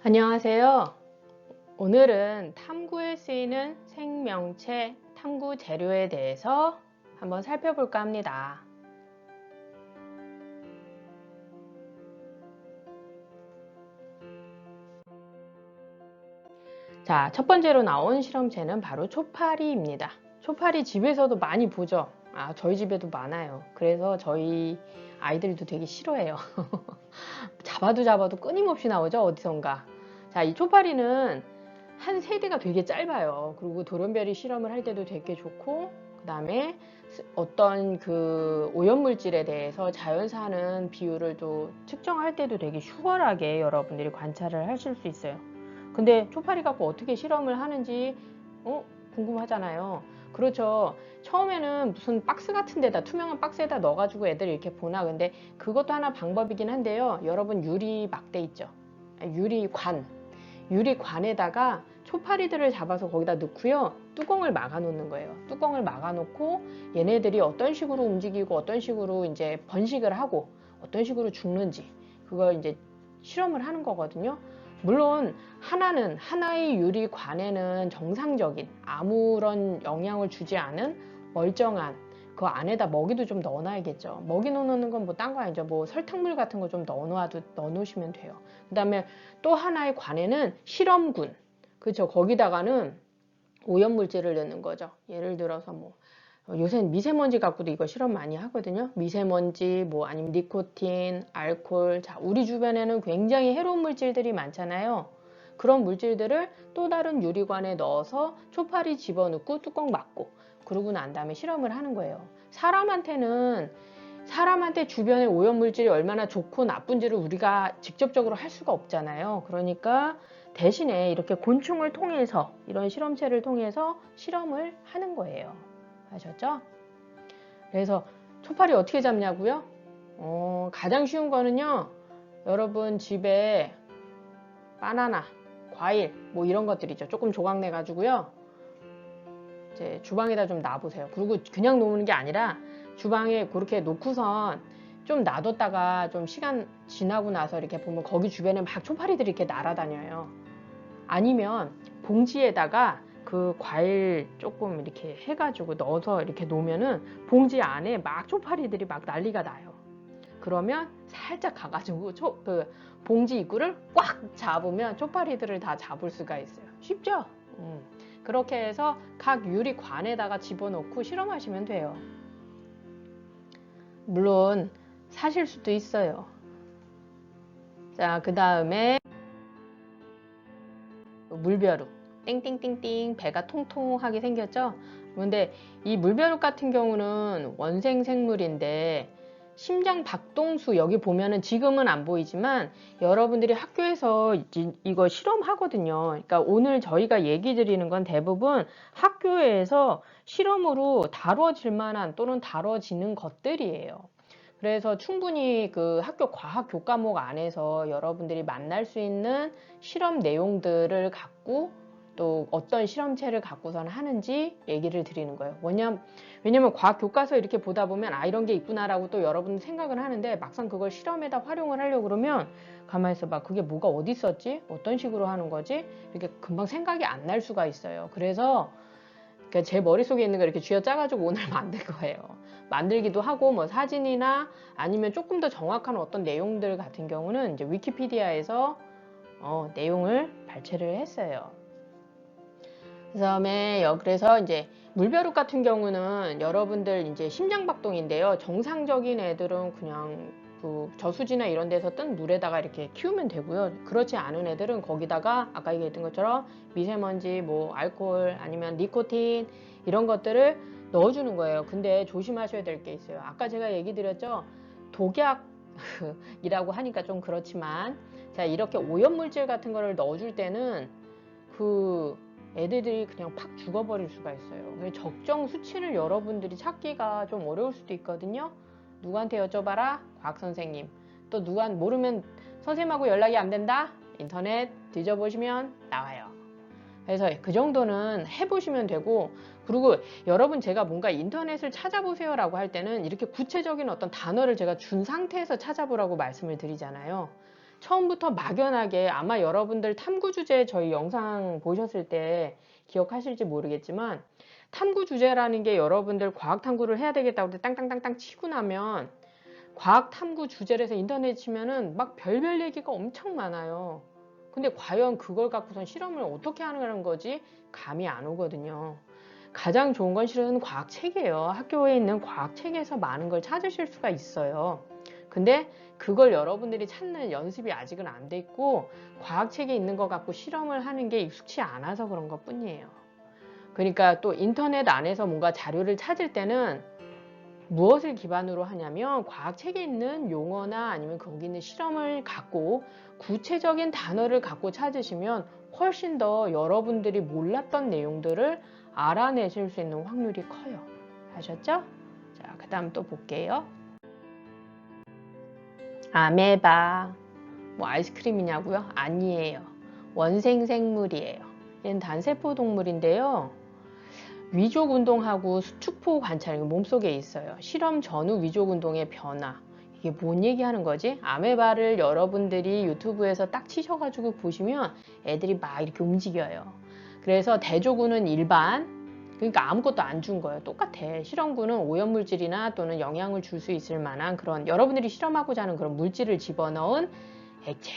안녕하세요. 오늘은 탐구에 쓰이는 생명체 탐구 재료에 대해서 한번 살펴볼까 합니다. 자, 첫 번째로 나온 실험체는 바로 초파리입니다. 초파리 집에서도 많이 보죠. 저희 집에도 많아요. 그래서 저희 아이들도 되게 싫어해요. 잡아도 끊임없이 나오죠, 어디선가. 자, 이 초파리는 한 세대가 되게 짧아요. 그리고 돌연변이 실험을 할 때도 되게 좋고, 그 다음에 어떤 그 오염물질에 대해서 자연사 하는 비율을 또 측정할 때도 되게 수월하게 여러분들이 관찰을 하실 수 있어요. 근데 초파리 갖고 어떻게 실험을 하는지 궁금하잖아요. 그렇죠. 처음에는 무슨 박스 같은 데다, 투명한 박스에다 넣어가지고 애들 이렇게 보나. 근데 그것도 하나 방법이긴 한데요. 여러분 유리 막대 있죠. 유리관에다가 초파리들을 잡아서 거기다 넣고요. 뚜껑을 막아 놓는 거예요. 뚜껑을 막아 놓고 얘네들이 어떤 식으로 움직이고 어떤 식으로 이제 번식을 하고 어떤 식으로 죽는지 그걸 이제 실험을 하는 거거든요. 물론 하나의 유리관에는 정상적인 아무런 영향을 주지 않은 멀쩡한 그 안에다 먹이도 좀 넣어놔야겠죠. 먹이 넣는 건 뭐 딴 거 아니죠. 뭐 설탕물 같은 거 좀 넣어놓으시면 돼요. 그 다음에 또 하나의 관에는 실험군, 그렇죠. 거기다가는 오염물질을 넣는 거죠. 예를 들어서 뭐 요새 미세먼지 갖고도 이거 실험 많이 하거든요. 미세먼지, 뭐 아니면 니코틴, 알코올. 자, 우리 주변에는 굉장히 해로운 물질들이 많잖아요. 그런 물질들을 또 다른 유리관에 넣어서 초파리 집어넣고 뚜껑 막고 그러고 난 다음에 실험을 하는 거예요. 사람한테 주변의 오염물질이 얼마나 좋고 나쁜지를 우리가 직접적으로 할 수가 없잖아요. 그러니까 대신에 이렇게 곤충을 통해서 이런 실험체를 통해서 실험을 하는 거예요. 아셨죠? 그래서 초파리 어떻게 잡냐고요? 가장 쉬운 거는요. 여러분 집에 바나나, 과일 뭐 이런 것들이죠. 조금 조각 내 가지고요. 이제 주방에다 좀 놔보세요. 그리고 그냥 놓는 게 아니라 주방에 그렇게 놓고선 좀 놔뒀다가 좀 시간 지나고 나서 이렇게 보면 거기 주변에 막 초파리들이 이렇게 날아다녀요. 아니면 봉지에다가 그 과일 조금 이렇게 해가지고 넣어서 이렇게 놓으면은 봉지 안에 막 초파리들이 막 난리가 나요. 그러면 살짝 가가지고 그 봉지 입구를 꽉 잡으면 초파리들을 다 잡을 수가 있어요. 쉽죠? 그렇게 해서 각 유리관에다가 집어넣고 실험하시면 돼요. 물론 사실 수도 있어요. 자, 그 다음에 물벼룩 땡땡땡땡 배가 통통하게 생겼죠. 근데 이 물벼룩 같은 경우는 원생 생물인데 심장 박동수 여기 보면은 지금은 안 보이지만 여러분들이 학교에서 이거 실험하거든요. 그러니까 오늘 저희가 얘기 드리는 건 대부분 학교에서 실험으로 다뤄질 만한 또는 다뤄지는 것들이에요. 그래서 충분히 그 학교 과학 교과목 안에서 여러분들이 만날 수 있는 실험 내용들을 갖고 또 어떤 실험체를 갖고선 하는지 얘기를 드리는 거예요. 왜냐면 과학 교과서 이렇게 보다 보면 이런 게 있구나라고 또 여러분 생각을 하는데 막상 그걸 실험에다 활용을 하려고 그러면 가만히 있어봐. 그게 뭐가 어디 있었지? 어떤 식으로 하는 거지? 이렇게 금방 생각이 안 날 수가 있어요. 그래서 제 머릿속에 있는 걸 이렇게 쥐어짜가지고 오늘 만들 거예요. 만들기도 하고 뭐 사진이나 아니면 조금 더 정확한 어떤 내용들 같은 경우는 이제 위키피디아에서 내용을 발췌를 했어요. 그래서 이제 물벼룩 같은 경우는 여러분들 이제 심장박동인데요. 정상적인 애들은 그냥 그 저수지나 이런 데서 뜬 물에다가 이렇게 키우면 되고요. 그렇지 않은 애들은 거기다가 아까 얘기했던 것처럼 미세먼지, 뭐 알코올 아니면 니코틴 이런 것들을 넣어주는 거예요. 근데 조심하셔야 될 게 있어요. 아까 제가 얘기 드렸죠. 독약이라고 하니까 좀 그렇지만 자, 이렇게 오염물질 같은 거를 넣어줄 때는 그 애들이 그냥 팍 죽어버릴 수가 있어요. 적정 수치를 여러분들이 찾기가 좀 어려울 수도 있거든요. 누구한테 여쭤봐라? 과학선생님. 또 모르면 선생님하고 연락이 안 된다? 인터넷 뒤져보시면 나와요. 그래서 그 정도는 해보시면 되고, 그리고 여러분 제가 뭔가 인터넷을 찾아보세요 라고 할 때는 이렇게 구체적인 어떤 단어를 제가 준 상태에서 찾아보라고 말씀을 드리잖아요. 처음부터 막연하게 아마 여러분들 탐구 주제 저희 영상 보셨을 때 기억하실지 모르겠지만 탐구 주제라는 게 여러분들 과학 탐구를 해야 되겠다고 땅땅땅땅 치고 나면 과학 탐구 주제를 해서 인터넷 치면은 막 별별 얘기가 엄청 많아요. 근데 과연 그걸 갖고선 실험을 어떻게 하는 거지 감이 안 오거든요. 가장 좋은 건 실은 과학책이에요. 학교에 있는 과학책에서 많은 걸 찾으실 수가 있어요. 근데 그걸 여러분들이 찾는 연습이 아직은 안 돼 있고 과학책에 있는 것 갖고 실험을 하는 게 익숙치 않아서 그런 것 뿐이에요. 그러니까 또 인터넷 안에서 뭔가 자료를 찾을 때는 무엇을 기반으로 하냐면 과학책에 있는 용어나 아니면 거기 있는 실험을 갖고 구체적인 단어를 갖고 찾으시면 훨씬 더 여러분들이 몰랐던 내용들을 알아내실 수 있는 확률이 커요. 아셨죠? 자, 그 다음 또 볼게요. 아메바. 뭐 아이스크림이냐고요? 아니에요. 원생생물이에요. 얘는 단세포 동물인데요. 위족 운동하고 수축포 관찰, 몸속에 있어요. 실험 전후 위족 운동의 변화. 이게 뭔 얘기하는 거지? 아메바를 여러분들이 유튜브에서 딱 치셔가지고 보시면 애들이 막 이렇게 움직여요. 그래서 대조군은 일반, 그러니까 아무것도 안 준 거예요. 똑같아. 실험군은 오염물질이나 또는 영향을 줄 수 있을 만한 그런 여러분들이 실험하고자 하는 그런 물질을 집어넣은 액체.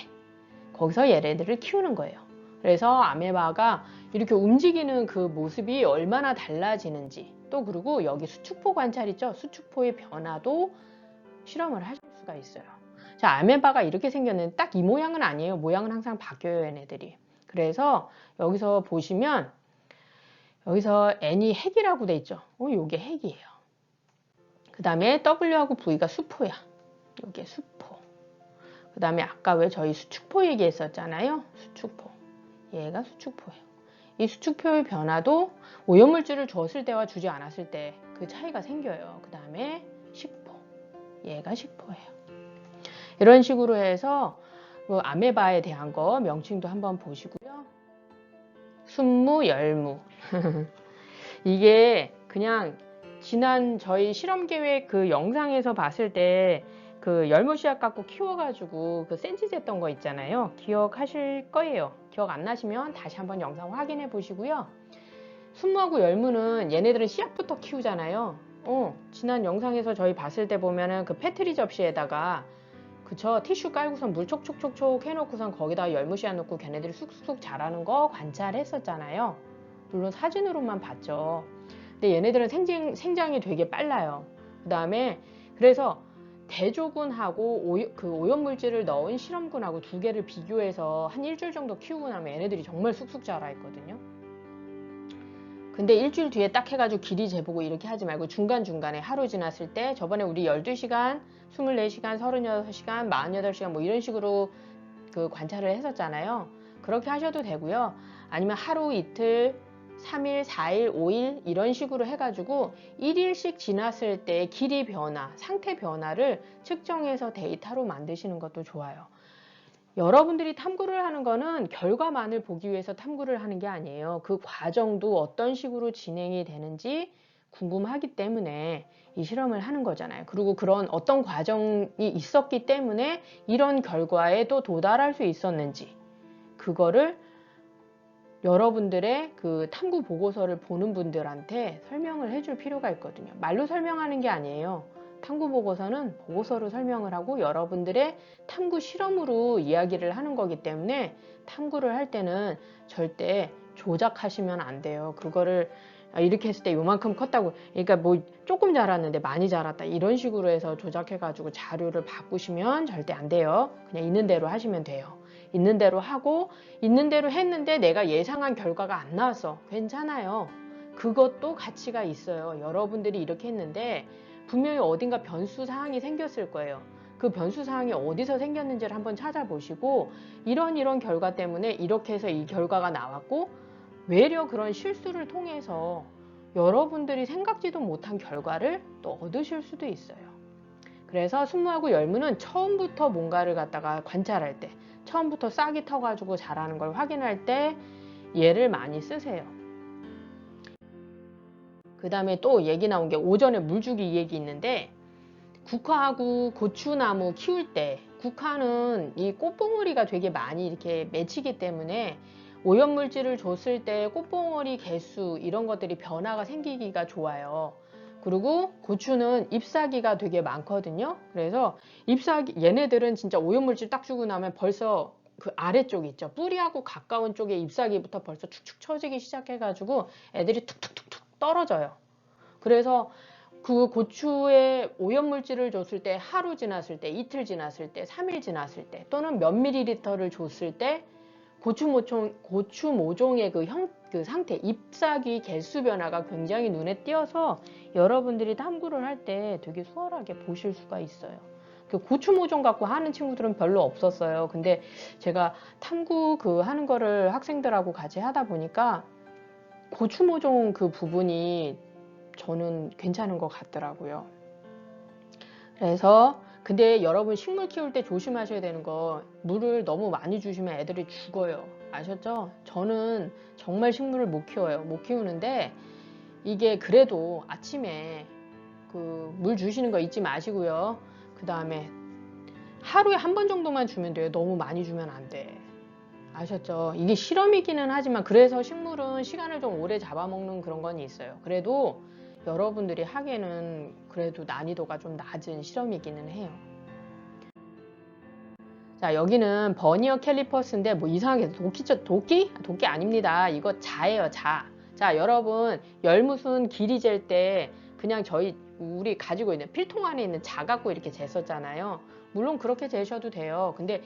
거기서 얘네들을 키우는 거예요. 그래서 아메바가 이렇게 움직이는 그 모습이 얼마나 달라지는지 또 그리고 여기 수축포 관찰 있죠? 수축포의 변화도 실험을 하실 수가 있어요. 자, 아메바가 이렇게 생겼는데 딱 이 모양은 아니에요. 모양은 항상 바뀌어요, 얘네들이. 그래서 여기서 보시면 여기서 N이 핵이라고 돼 있죠? 요게 핵이에요. 그 다음에 W하고 V가 수포야. 요게 수포. 그 다음에 아까 왜 저희 수축포 얘기했었잖아요. 수축포. 얘가 수축포예요. 이 수축포의 변화도 오염물질을 줬을 때와 주지 않았을 때 그 차이가 생겨요. 그 다음에 식포. 얘가 식포예요. 이런 식으로 해서 뭐 아메바에 대한 거 명칭도 한번 보시고요. 순무, 열무. 이게 그냥 지난 저희 실험 계획 그 영상에서 봤을 때 그 열무 씨앗 갖고 키워가지고 그 센치즈 했던 거 있잖아요. 기억하실 거예요. 기억 안 나시면 다시 한번 영상 확인해 보시고요. 순무하고 열무는 얘네들은 씨앗부터 키우잖아요. 지난 영상에서 저희 봤을 때 보면은 그 페트리 접시에다가 그쵸 티슈 깔고선 물 촉촉촉촉 해놓고선 거기다 열무 씨앗 넣고 걔네들이 쑥쑥 자라는 거 관찰했었잖아요. 물론 사진으로만 봤죠. 근데 얘네들은 생장이 되게 빨라요. 그 다음에 그래서 대조군하고 그 오염물질을 넣은 실험군하고 두 개를 비교해서 한 일주일 정도 키우고 나면 얘네들이 정말 쑥쑥 자라 있거든요. 근데 일주일 뒤에 딱 해가지고 길이 재보고 이렇게 하지 말고 중간중간에 하루 지났을 때 저번에 우리 12시간, 24시간, 36시간, 48시간 뭐 이런 식으로 그 관찰을 했었잖아요. 그렇게 하셔도 되고요. 아니면 하루 이틀, 3일, 4일, 5일 이런 식으로 해가지고 1일씩 지났을 때 길이 변화, 상태 변화를 측정해서 데이터로 만드시는 것도 좋아요. 여러분들이 탐구를 하는 거는 결과만을 보기 위해서 탐구를 하는 게 아니에요. 그 과정도 어떤 식으로 진행이 되는지 궁금하기 때문에 이 실험을 하는 거잖아요. 그리고 그런 어떤 과정이 있었기 때문에 이런 결과에 또 도달할 수 있었는지 그거를 여러분들의 그 탐구 보고서를 보는 분들한테 설명을 해줄 필요가 있거든요. 말로 설명하는 게 아니에요. 탐구 보고서는 보고서로 설명을 하고 여러분들의 탐구 실험으로 이야기를 하는 거기 때문에 탐구를 할 때는 절대 조작하시면 안 돼요. 그거를 이렇게 했을 때 요만큼 컸다고 그러니까 뭐 조금 자랐는데 많이 자랐다 이런 식으로 해서 조작해 가지고 자료를 바꾸시면 절대 안 돼요. 그냥 있는 대로 하시면 돼요. 있는 대로 하고 있는 대로 했는데 내가 예상한 결과가 안 나왔어. 괜찮아요. 그것도 가치가 있어요. 여러분들이 이렇게 했는데 분명히 어딘가 변수 사항이 생겼을 거예요. 그 변수 사항이 어디서 생겼는지를 한번 찾아보시고 이런 결과 때문에 이렇게 해서 이 결과가 나왔고 외려 그런 실수를 통해서 여러분들이 생각지도 못한 결과를 또 얻으실 수도 있어요. 그래서 순무하고 열무는 처음부터 뭔가를 갖다가 관찰할 때 처음부터 싹이 터가지고 자라는 걸 확인할 때 얘를 많이 쓰세요. 그 다음에 또 얘기 나온 게 오전에 물주기 얘기 있는데 국화하고 고추나무 키울 때, 국화는 이 꽃봉오리가 되게 많이 이렇게 맺히기 때문에 오염물질을 줬을 때 꽃봉오리 개수 이런 것들이 변화가 생기기가 좋아요. 그리고 고추는 잎사귀가 되게 많거든요. 그래서 잎사귀, 얘네들은 진짜 오염물질 딱 주고 나면 벌써 그 아래쪽 있죠. 뿌리하고 가까운 쪽에 잎사귀부터 벌써 축축 처지기 시작해가지고 애들이 툭툭툭툭 떨어져요. 그래서 그 고추에 오염물질을 줬을 때 하루 지났을 때, 이틀 지났을 때, 3일 지났을 때 또는 몇 밀리리터를 줬을 때 고추 모종의 그 상태, 잎사귀 개수 변화가 굉장히 눈에 띄어서 여러분들이 탐구를 할 때 되게 수월하게 보실 수가 있어요. 그 고추 모종 갖고 하는 친구들은 별로 없었어요. 근데 제가 탐구 하는 거를 학생들하고 같이 하다 보니까 고추 모종 그 부분이 저는 괜찮은 것 같더라고요. 그래서 근데 여러분 식물 키울 때 조심하셔야 되는 거, 물을 너무 많이 주시면 애들이 죽어요. 아셨죠? 저는 정말 식물을 못 키워요. 못 키우는데 이게 그래도 아침에 그 물 주시는 거 잊지 마시고요. 그 다음에 하루에 한 번 정도만 주면 돼요. 너무 많이 주면 안 돼. 아셨죠? 이게 실험이기는 하지만 그래서 식물은 시간을 좀 오래 잡아먹는 그런 건 있어요. 그래도 여러분들이 하기에는 그래도 난이도가 좀 낮은 실험이기는 해요. 자, 여기는 버니어 캘리퍼스인데 뭐 이상하게 도끼죠? 도끼 아닙니다. 이거 자예요, 자. 자, 여러분 열무순 길이 잴 때 그냥 우리 가지고 있는 필통 안에 있는 자 갖고 이렇게 쟀었잖아요. 물론 그렇게 재셔도 돼요. 근데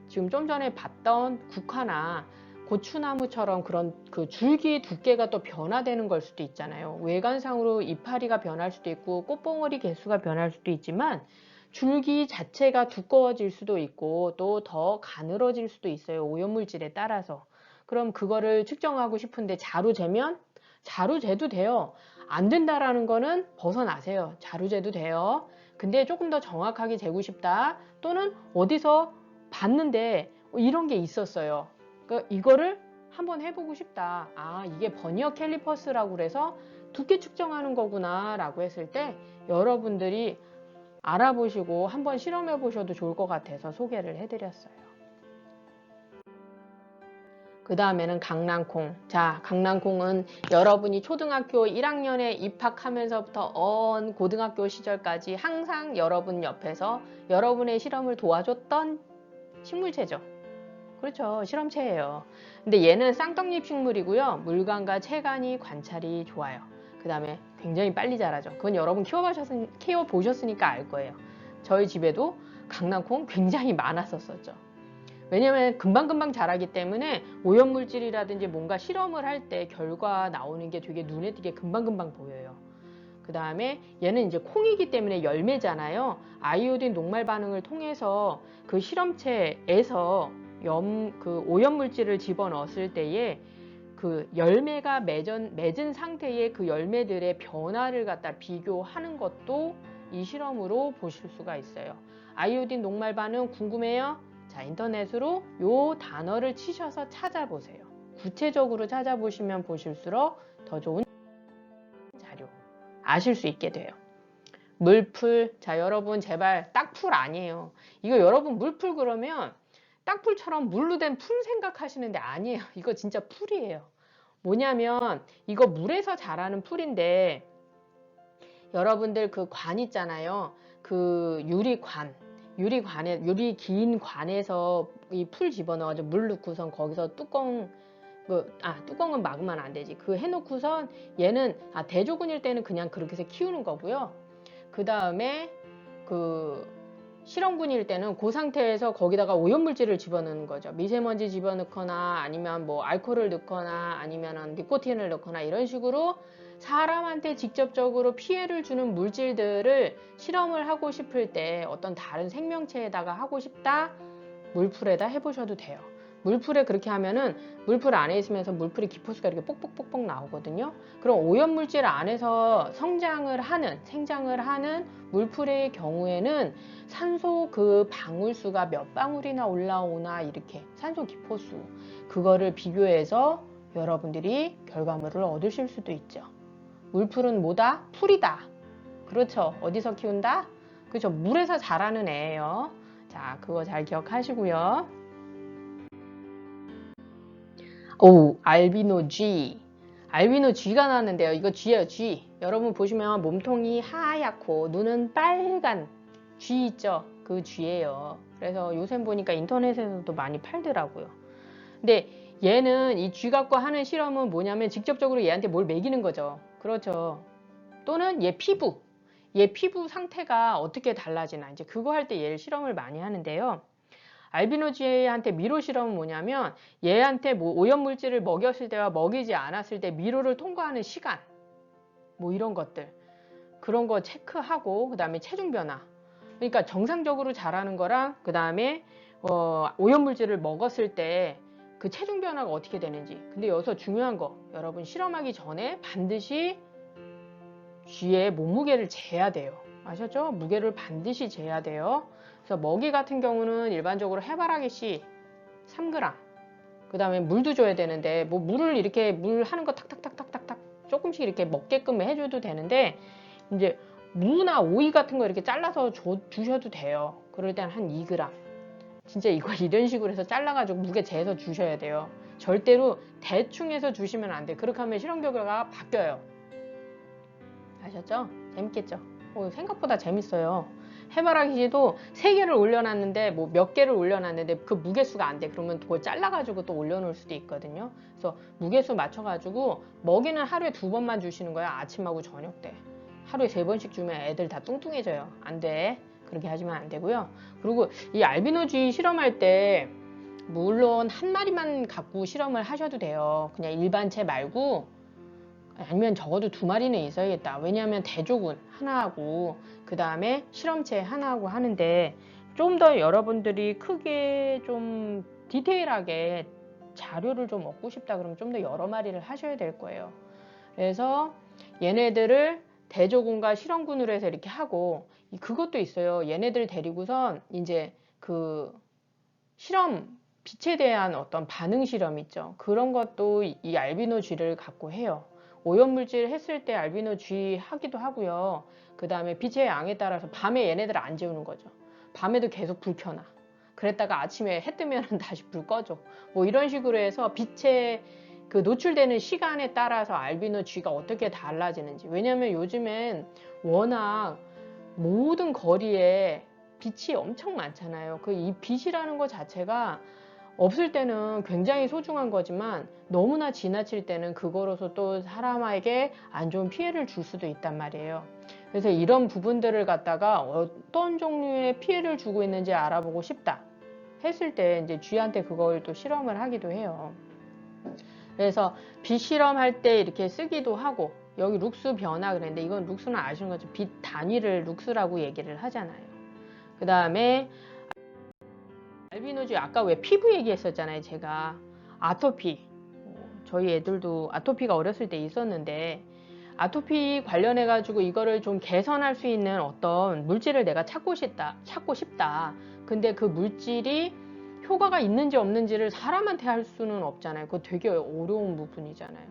지금 좀 전에 봤던 국화나 고추나무처럼 그런 그 줄기 두께가 또 변화되는 걸 수도 있잖아요. 외관상으로 이파리가 변할 수도 있고 꽃봉오리 개수가 변할 수도 있지만 줄기 자체가 두꺼워질 수도 있고 또 더 가늘어질 수도 있어요. 오염물질에 따라서. 그럼 그거를 측정하고 싶은데 자로 재면 자로 재도 돼요. 안 된다라는 거는 벗어나세요. 자로 재도 돼요. 근데 조금 더 정확하게 재고 싶다. 또는 어디서 봤는데 이런 게 있었어요. 그러니까 이거를 한번 해보고 싶다. 아, 이게 버니어 캘리퍼스라고 그래서 두께 측정하는 거구나 라고 했을 때 여러분들이 알아보시고 한번 실험해 보셔도 좋을 것 같아서 소개를 해드렸어요. 그 다음에는 강낭콩. 자, 강낭콩은 여러분이 초등학교 1학년에 입학하면서부터 언 고등학교 시절까지 항상 여러분 옆에서 여러분의 실험을 도와줬던 식물체죠. 그렇죠. 실험체예요. 근데 얘는 쌍떡잎 식물이고요. 물관과 채관이 관찰이 좋아요. 그 다음에 굉장히 빨리 자라죠. 그건 여러분 키워보셨으니까 알 거예요. 저희 집에도 강낭콩 굉장히 많았었죠. 왜냐면 금방금방 자라기 때문에 오염물질이라든지 뭔가 실험을 할 때 결과 나오는 게 되게 눈에 띄게 금방금방 보여요. 그 다음에 얘는 이제 콩이기 때문에 열매잖아요. 아이오딘 녹말 반응을 통해서 그 실험체에서 그 오염물질을 집어넣었을 때에 그 열매가 맺은 상태의 그 열매들의 변화를 갖다 비교하는 것도 이 실험으로 보실 수가 있어요. 아이오딘 녹말 반응 궁금해요? 자, 인터넷으로 요 단어를 치셔서 찾아보세요. 구체적으로 찾아보시면 보실수록 더 좋은 자료 아실 수 있게 돼요. 물풀. 자, 여러분 제발 딱풀 아니에요. 이거 여러분 물풀 그러면 딱풀처럼 물로 된 풀 생각하시는데 아니에요. 이거 진짜 풀이에요. 뭐냐면 이거 물에서 자라는 풀인데 여러분들 그 관 있잖아요. 그 유리 긴 관에서 이 풀 집어넣어가지고 물 넣고선 거기서 뚜껑은 막으면 안 되지. 그 해놓고선 얘는 대조군일 때는 그냥 그렇게 해서 키우는 거고요. 그 다음에 그 실험군일 때는 그 상태에서 거기다가 오염물질을 집어넣는 거죠. 미세먼지 집어넣거나 아니면 뭐 알코올을 넣거나 아니면 니코틴을 넣거나 이런 식으로 사람한테 직접적으로 피해를 주는 물질들을 실험을 하고 싶을 때 어떤 다른 생명체에다가 하고 싶다? 물풀에다 해보셔도 돼요. 물풀에 그렇게 하면은 물풀 안에 있으면서 물풀이 기포수가 이렇게 뽁뽁뽁뽁 나오거든요. 그럼 오염물질 안에서 생장을 하는 물풀의 경우에는 산소 그 방울수가 몇 방울이나 올라오나 이렇게 산소 기포수 그거를 비교해서 여러분들이 결과물을 얻으실 수도 있죠. 물풀은 뭐다? 풀이다. 그렇죠. 어디서 키운다? 그렇죠. 물에서 자라는 애예요. 자, 그거 잘 기억하시고요. 오, 알비노 G. 알비노 G가 나왔는데요. 이거 G예요, G. 여러분 보시면 몸통이 하얗고 눈은 빨간 G 있죠? 그 G예요. 그래서 요새 보니까 인터넷에서도 많이 팔더라고요. 근데 얘는 이 G 갖고 하는 실험은 뭐냐면 직접적으로 얘한테 뭘 먹이는 거죠. 그렇죠. 또는 얘 피부 상태가 어떻게 달라지나 이제 그거 할 때 얘를 실험을 많이 하는데요. 알비노지한테 미로 실험은 뭐냐면 얘한테 뭐 오염물질을 먹였을 때와 먹이지 않았을 때 미로를 통과하는 시간 뭐 이런 것들 그런 거 체크하고 그 다음에 체중 변화 그러니까 정상적으로 자라는 거랑 그 다음에 오염물질을 먹었을 때 그 체중 변화가 어떻게 되는지 근데 여기서 중요한 거 여러분 실험하기 전에 반드시 쥐의 몸무게를 재야 돼요. 아셨죠? 무게를 반드시 재야 돼요. 그래서 먹이 같은 경우는 일반적으로 해바라기 씨 3g 그 다음에 물도 줘야 되는데 뭐 물을 이렇게 물 하는 거 탁탁탁탁탁탁 조금씩 이렇게 먹게끔 해줘도 되는데 이제 무나 오이 같은 거 이렇게 잘라서 주셔도 돼요. 그럴 땐 한 2g 진짜 이걸 이런 식으로 해서 잘라가지고 무게 재서 주셔야 돼요. 절대로 대충 해서 주시면 안 돼요. 그렇게 하면 실험 결과가 바뀌어요. 아셨죠? 재밌겠죠? 생각보다 재밌어요. 해바라기도 3개를 올려놨는데 뭐 몇 개를 올려놨는데 그 무게수가 안 돼. 그러면 그걸 잘라가지고 또 올려놓을 수도 있거든요. 그래서 무게수 맞춰가지고 먹이는 하루에 2번만 주시는 거야. 아침하고 저녁 때. 하루에 3번씩 주면 애들 다 뚱뚱해져요. 안 돼. 그렇게 하시면 안 되고요. 그리고 이 알비노쥐 실험할 때 물론 한 마리만 갖고 실험을 하셔도 돼요. 그냥 일반체 말고 아니면 적어도 2마리는 있어야겠다. 왜냐하면 대조군 하나하고 그 다음에 실험체 하나하고 하는데 좀 더 여러분들이 크게 좀 디테일하게 자료를 좀 얻고 싶다 그러면 좀 더 여러 마리를 하셔야 될 거예요. 그래서 얘네들을 대조군과 실험군으로 해서 이렇게 하고 그것도 있어요. 얘네들 데리고선 이제 그 실험 빛에 대한 어떤 반응 실험 있죠. 그런 것도 이 알비노 쥐를 갖고 해요. 오염물질 했을 때 알비노 쥐 하기도 하고요. 그 다음에 빛의 양에 따라서 밤에 얘네들을 안 재우는 거죠. 밤에도 계속 불 켜놔. 그랬다가 아침에 해 뜨면 다시 불 꺼줘. 뭐 이런 식으로 해서 빛에 그 노출되는 시간에 따라서 알비노 쥐가 어떻게 달라지는지. 왜냐면 요즘엔 워낙 모든 거리에 빛이 엄청 많잖아요. 그 이 빛이라는 것 자체가 없을 때는 굉장히 소중한 거지만 너무나 지나칠 때는 그거로서 또 사람에게 안 좋은 피해를 줄 수도 있단 말이에요. 그래서 이런 부분들을 갖다가 어떤 종류의 피해를 주고 있는지 알아보고 싶다 했을 때 이제 쥐한테 그걸 또 실험을 하기도 해요. 그래서 빛 실험할 때 이렇게 쓰기도 하고 여기 룩스 변화 그랬는데 이건 룩스는 아시는 거죠. 빛 단위를 룩스라고 얘기를 하잖아요. 그 다음에 알비노쥐 아까 왜 피부 얘기했었잖아요. 제가 아토피 저희 애들도 아토피가 어렸을 때 있었는데 아토피 관련해 가지고 이거를 좀 개선할 수 있는 어떤 물질을 내가 찾고 싶다. 근데 그 물질이 효과가 있는지 없는지를 사람한테 할 수는 없잖아요. 그거 되게 어려운 부분이잖아요.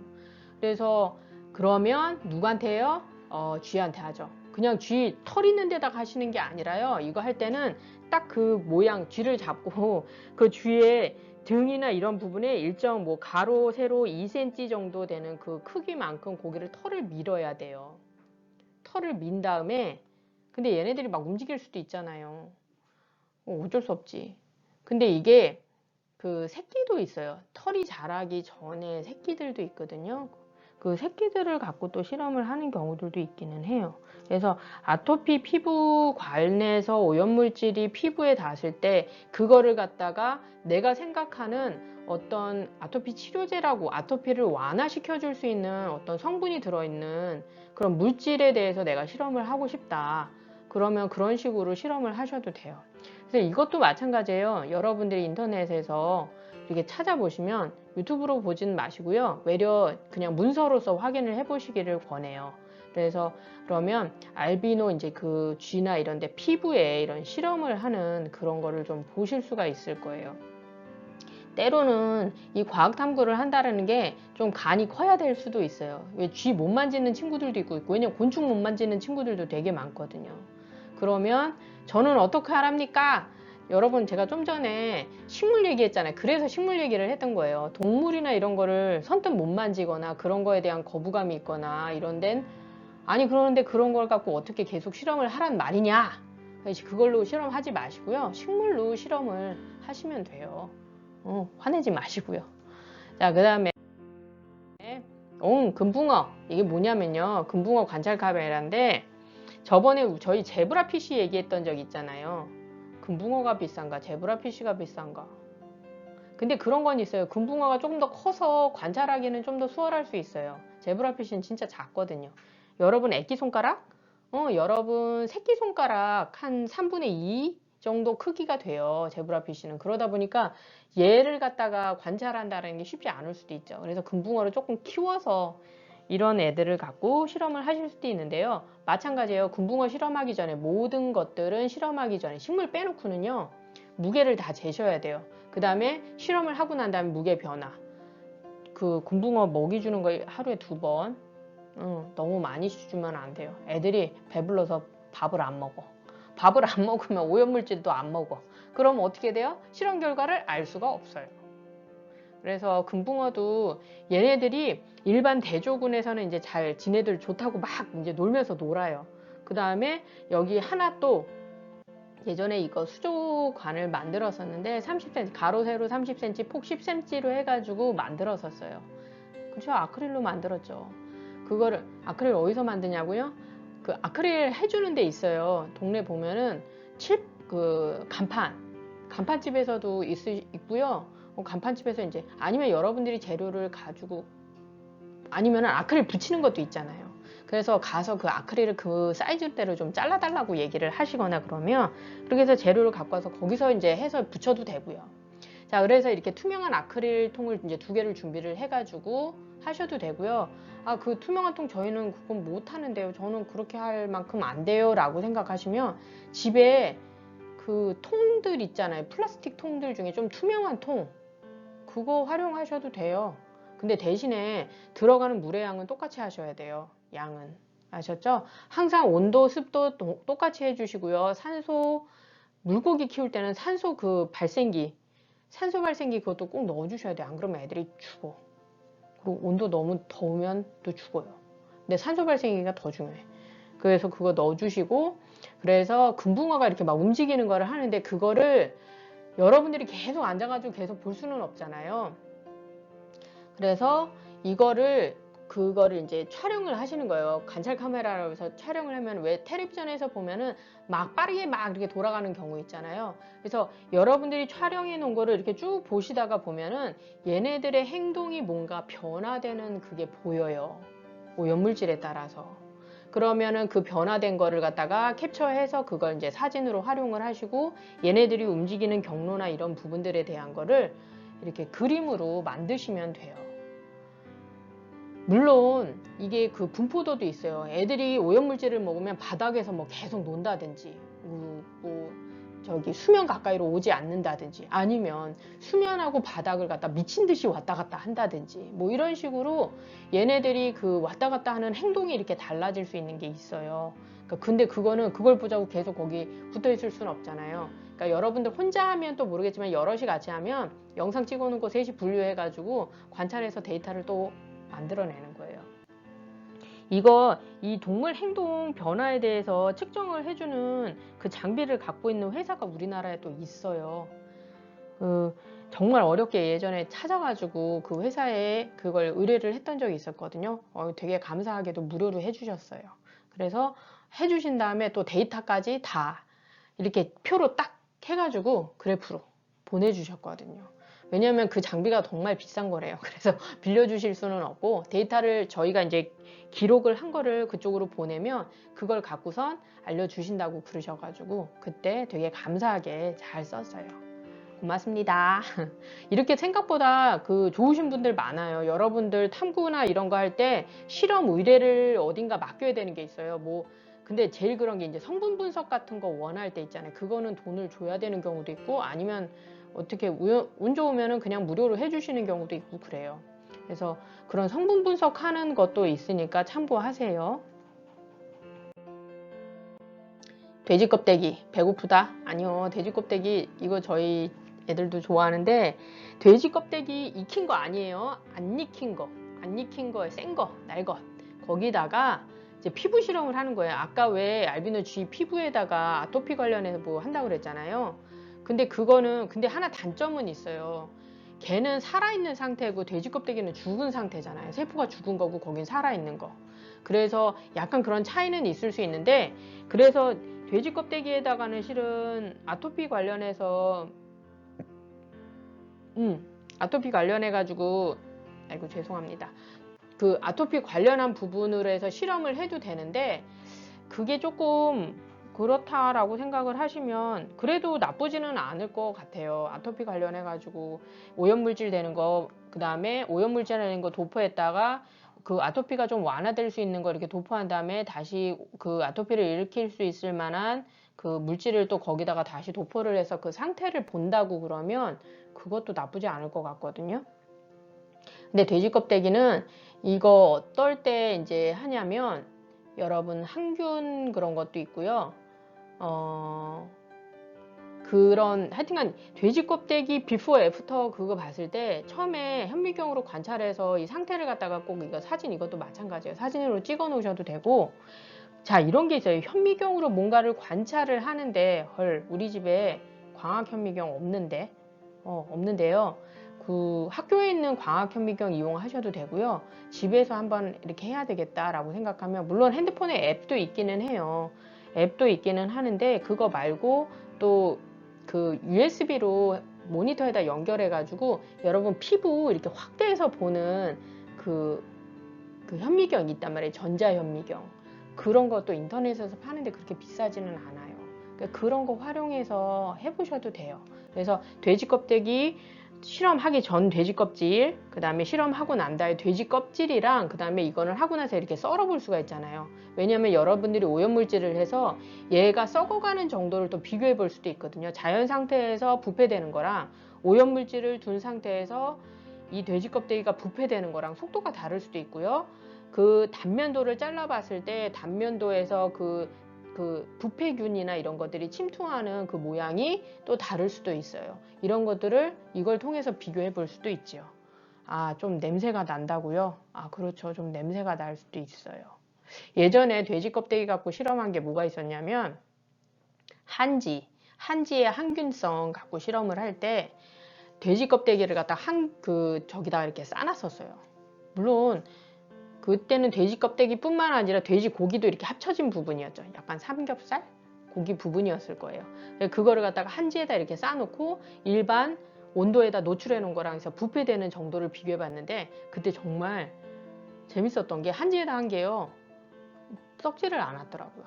그래서 그러면 누구한테 해요? 쥐한테 하죠. 그냥 쥐 털 있는 데다 가시는 게 아니라요. 이거 할 때는 딱 그 모양 쥐를 잡고 그 쥐의 등이나 이런 부분에 일정 뭐 가로 세로 2cm 정도 되는 그 크기만큼 고기를 털을 밀어야 돼요. 털을 민 다음에 근데 얘네들이 막 움직일 수도 있잖아요. 어쩔 수 없지. 근데 이게 그 새끼도 있어요. 털이 자라기 전에 새끼들도 있거든요. 그 새끼들을 갖고 또 실험을 하는 경우들도 있기는 해요. 그래서 아토피 피부 관에서 오염물질이 피부에 닿았을 때 그거를 갖다가 내가 생각하는 어떤 아토피 치료제라고 아토피를 완화시켜 줄 수 있는 어떤 성분이 들어있는 그런 물질에 대해서 내가 실험을 하고 싶다. 그러면 그런 식으로 실험을 하셔도 돼요. 그래서 이것도 마찬가지예요. 여러분들이 인터넷에서 이렇게 찾아보시면 유튜브로 보지는 마시고요. 외려 그냥 문서로서 확인을 해보시기를 권해요. 그래서 그러면 알비노 이제 그 쥐나 이런 데 피부에 이런 실험을 하는 그런 거를 좀 보실 수가 있을 거예요. 때로는 이 과학 탐구를 한다는 게 좀 간이 커야 될 수도 있어요. 왜 쥐 못 만지는 친구들도 있고, 왜냐면 곤충 못 만지는 친구들도 되게 많거든요. 그러면 저는 어떻게 하랍니까? 여러분, 제가 좀 전에 식물 얘기했잖아요. 그래서 식물 얘기를 했던 거예요. 동물이나 이런 거를 선뜻 못 만지거나 그런 거에 대한 거부감이 있거나 이런 데는, 아니 그러는데 그런 걸 갖고 어떻게 계속 실험을 하란 말이냐? 그걸로 실험하지 마시고요. 식물로 실험을 하시면 돼요. 화내지 마시고요. 자, 그 다음에 금붕어. 이게 뭐냐면요, 금붕어 관찰 카메라인데, 저번에 저희 제브라피쉬 얘기했던 적 있잖아요. 금붕어가 비싼가 제브라피쉬가 비싼가. 근데 그런 건 있어요. 금붕어가 조금 더 커서 관찰하기는 좀 더 수월할 수 있어요. 제브라피쉬는 진짜 작거든요. 여러분 애기손가락? 여러분 새끼손가락 한 3분의 2 정도 크기가 돼요. 제브라피쉬는. 그러다 보니까 얘를 갖다가 관찰한다는 게 쉽지 않을 수도 있죠. 그래서 금붕어를 조금 키워서 이런 애들을 갖고 실험을 하실 수도 있는데요. 마찬가지예요. 금붕어 실험하기 전에, 모든 것들은 실험하기 전에 식물 빼놓고는요, 무게를 다 재셔야 돼요. 그 다음에 실험을 하고 난 다음에 무게 변화. 그 금붕어 먹이 주는 거 하루에 2번. 너무 많이 주면 안 돼요. 애들이 배불러서 밥을 안 먹어. 밥을 안 먹으면 오염물질도 안 먹어. 그럼 어떻게 돼요? 실험 결과를 알 수가 없어요. 그래서 금붕어도 얘네들이 일반 대조군에서는 이제 잘 지네들 좋다고 막 이제 놀면서 놀아요. 그 다음에 여기 하나 또 예전에 이거 수조관을 만들었었는데 30cm, 가로 세로 30cm, 폭 10cm로 해가지고 만들었었어요. 그렇죠? 아크릴로 만들었죠. 그거를 아크릴 어디서 만드냐고요? 그 아크릴 해주는 데 있어요. 동네 보면은 간판집에서도 있고요. 간판집에서 이제, 아니면 여러분들이 재료를 가지고, 아니면 아크릴 붙이는 것도 있잖아요. 그래서 가서 그 아크릴을 그 사이즈대로 좀 잘라달라고 얘기를 하시거나 그러면, 그렇게 해서 재료를 갖고 와서 거기서 이제 해서 붙여도 되고요. 자, 그래서 이렇게 투명한 아크릴 통을 이제 2개를 준비를 해가지고 하셔도 되고요. 아, 그 투명한 통 저희는 그건 못 하는데요. 저는 그렇게 할 만큼 안 돼요. 라고 생각하시면 집에 그 통들 있잖아요. 플라스틱 통들 중에 좀 투명한 통. 그거 활용하셔도 돼요. 근데 대신에 들어가는 물의 양은 똑같이 하셔야 돼요. 양은. 아셨죠? 항상 온도, 습도 똑같이 해주시고요. 산소, 물고기 키울 때는 산소 발생기 그것도 꼭 넣어주셔야 돼요. 안 그러면 애들이 죽어. 그리고 온도 너무 더우면 또 죽어요. 근데 산소 발생기가 더 중요해. 그래서 그거 넣어주시고, 그래서 금붕어가 이렇게 막 움직이는 거를 하는데, 그거를 여러분들이 계속 앉아가지고 계속 볼 수는 없잖아요. 그래서 그거를 이제 촬영을 하시는 거예요. 관찰 카메라로 해서 촬영을 하면, 왜 텔레비전에서 보면은 막 빠르게 막 이렇게 돌아가는 경우 있잖아요. 그래서 여러분들이 촬영해 놓은 거를 이렇게 쭉 보시다가 보면은 얘네들의 행동이 뭔가 변화되는 그게 보여요. 오염물질에 따라서. 그러면은 그 변화된 거를 갖다가 캡처해서 그걸 이제 사진으로 활용을 하시고, 얘네들이 움직이는 경로나 이런 부분들에 대한 거를 이렇게 그림으로 만드시면 돼요. 물론 이게 그 분포도도 있어요. 애들이 오염물질을 먹으면 바닥에서 뭐 계속 논다든지, 저기 수면 가까이로 오지 않는다든지, 아니면 수면하고 바닥을 갖다 미친 듯이 왔다 갔다 한다든지, 뭐 이런 식으로 얘네들이 그 왔다 갔다 하는 행동이 이렇게 달라질 수 있는 게 있어요. 근데 그걸 보자고 계속 거기 붙어 있을 수는 없잖아요. 그러니까 여러분들 혼자 하면 또 모르겠지만, 여럿이 같이 하면 영상 찍어놓은 거 셋이 분류해가지고 관찰해서 데이터를 또 만들어내는 거예요. 이 동물 행동 변화에 대해서 측정을 해주는 그 장비를 갖고 있는 회사가 우리나라에 또 있어요. 정말 어렵게 예전에 찾아가지고 그 회사에 그걸 의뢰를 했던 적이 있었거든요. 되게 감사하게도 무료로 해주셨어요. 그래서 해주신 다음에 또 데이터까지 다 이렇게 표로 딱 해가지고 그래프로 보내주셨거든요. 왜냐하면 그 장비가 정말 비싼 거래요. 그래서 빌려주실 수는 없고, 데이터를 저희가 이제 기록을 한 거를 그쪽으로 보내면 그걸 갖고선 알려주신다고 그러셔가지고 그때 되게 감사하게 잘 썼어요. 고맙습니다. 이렇게 생각보다 좋으신 분들 많아요. 여러분들 탐구나 이런 거 할 때 실험 의뢰를 어딘가 맡겨야 되는 게 있어요. 근데 제일 그런 게 이제 성분 분석 같은 거 원할 때 있잖아요. 그거는 돈을 줘야 되는 경우도 있고, 아니면 어떻게 운 좋으면은 그냥 무료로 해주시는 경우도 있고 그래요. 그래서 그런 성분 분석하는 것도 있으니까 참고하세요. 돼지 껍데기 배고프다? 아니요, 돼지 껍데기 이거 저희 애들도 좋아하는데 돼지 껍데기 익힌 거 아니에요. 안 익힌 거, 안 익힌 거에 센 거, 날 것. 거기다가 이제 피부 실험을 하는 거예요. 아까 왜 알비노 G 피부에다가 아토피 관련해서 뭐 한다고 그랬잖아요. 근데 그거는 근데 하나 단점은 있어요. 걔는 살아있는 상태고 돼지 껍데기는 죽은 상태잖아요. 세포가 죽은 거고 거긴 살아있는 거. 그래서 약간 그런 차이는 있을 수 있는데, 그래서 돼지 껍데기에다가는 실은 아토피 관련해서 아토피 관련해 가지고 아이고 죄송합니다. 그 아토피 관련한 부분으로 해서 실험을 해도 되는데 그게 조금 그렇다라고 생각을 하시면 그래도 나쁘지는 않을 것 같아요. 아토피 관련해 가지고 오염물질 되는 거, 그 다음에 오염물질 되는 거 도포했다가 그 아토피가 좀 완화될 수 있는 거 이렇게 도포한 다음에 다시 그 아토피를 일으킬 수 있을 만한 그 물질을 또 거기다가 다시 도포를 해서 그 상태를 본다고 그러면 그것도 나쁘지 않을 것 같거든요. 근데 돼지 껍데기는 이거 어떨 때 이제 하냐면 여러분 항균 그런 것도 있고요. 그런 하여튼간 돼지 껍데기 비포 애프터 그거 봤을 때 처음에 현미경으로 관찰해서 이 상태를 갖다가 꼭 이거 사진 이것도 마찬가지예요. 사진으로 찍어 놓으셔도 되고, 자 이런 게 있어요. 현미경으로 뭔가를 관찰을 하는데 헐 우리 집에 광학 현미경 없는데 없는데요. 그 학교에 있는 광학 현미경 이용하셔도 되고요. 집에서 한번 이렇게 해야 되겠다라고 생각하면 물론 핸드폰에 앱도 있기는 해요. 앱도 있기는 하는데 그거 말고 또 그 USB로 모니터에다 연결해 가지고 여러분 피부 이렇게 확대해서 보는 그 현미경이 있단 말이에요. 전자 현미경. 그런 것도 인터넷에서 파는데 그렇게 비싸지는 않아요. 그러니까 그런 거 활용해서 해보셔도 돼요. 그래서 돼지 껍데기 실험하기 전 돼지 껍질, 그 다음에 실험하고 난 다음에 돼지 껍질이랑 그 다음에 이거를 하고 나서 이렇게 썰어 볼 수가 있잖아요. 왜냐하면 여러분들이 오염물질을 해서 얘가 썩어가는 정도를 또 비교해 볼 수도 있거든요. 자연 상태에서 부패되는 거랑 오염물질을 둔 상태에서 이 돼지 껍데기가 부패되는 거랑 속도가 다를 수도 있고요. 그 단면도를 잘라봤을 때 단면도에서 그 부패균이나 이런 것들이 침투하는 그 모양이 또 다를 수도 있어요. 이런 것들을 이걸 통해서 비교해 볼 수도 있죠. 아, 좀 냄새가 난다고요? 아, 그렇죠. 좀 냄새가 날 수도 있어요. 예전에 돼지 껍데기 갖고 실험한 게 뭐가 있었냐면 한지의 항균성 갖고 실험을 할 때 돼지 껍데기를 갖다 저기다가 이렇게 싸놨었어요. 물론 그때는 돼지 껍데기뿐만 아니라 돼지 고기도 이렇게 합쳐진 부분이었죠. 약간 삼겹살 고기 부분이었을 거예요. 그거를 갖다가 한지에다 이렇게 싸놓고 일반 온도에다 노출해 놓은 거랑 해서 부패되는 정도를 비교해 봤는데 그때 정말 재밌었던 게 한지에다 한 게요 썩지를 않았더라고요.